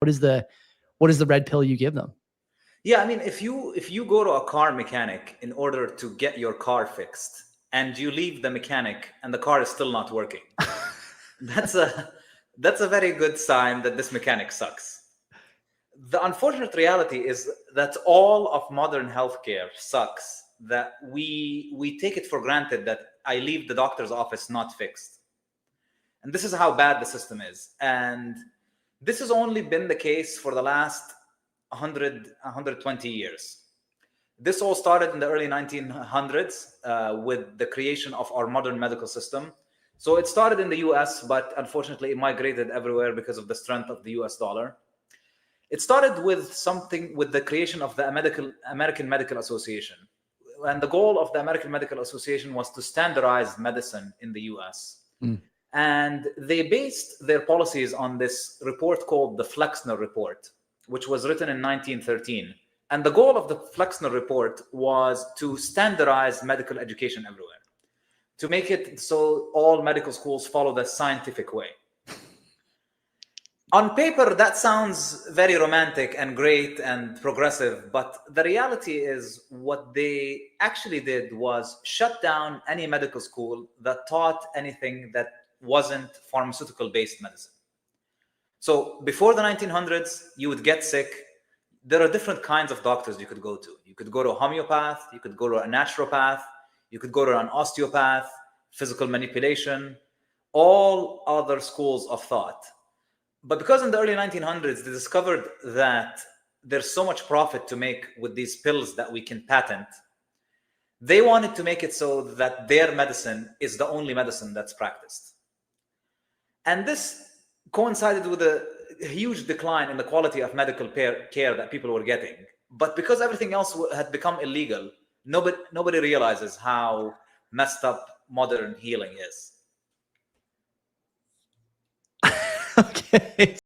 What is the red pill you give them? Yeah, I mean, if you go to a car mechanic in order to get your car fixed, and you leave the mechanic and the car is still not working, that's a very good sign that this mechanic sucks. The unfortunate reality is that all of modern healthcare sucks, that we take it for granted that I leave the doctor's office not fixed. And this is how bad the system is. And this has only been the case for the last 120 years. This all started in the early 1900s with the creation of our modern medical system. So it started in the US, but unfortunately it migrated everywhere because of the strength of the US dollar. It started with the creation of the American Medical Association. And the goal of the American Medical Association was to standardize medicine in the US. And they based their policies on this report called the Flexner Report, which was written in 1913. And the goal of the Flexner Report was to standardize medical education everywhere, to make it so all medical schools follow the scientific way. On paper, that sounds very romantic and great and progressive, but the reality is what they actually did was shut down any medical school that taught anything that wasn't pharmaceutical-based medicine. So before the 1900s, you would get sick. There are different kinds of doctors you could go to. You could go to a homeopath, you could go to a naturopath, you could go to an osteopath, physical manipulation, all other schools of thought. But because in the early 1900s, they discovered that there's so much profit to make with these pills that we can patent, they wanted to make it so that their medicine is the only medicine that's practiced. And this coincided with a huge decline in the quality of medical care that people were getting. But because everything else had become illegal, nobody realizes how messed up modern healing is. Okay.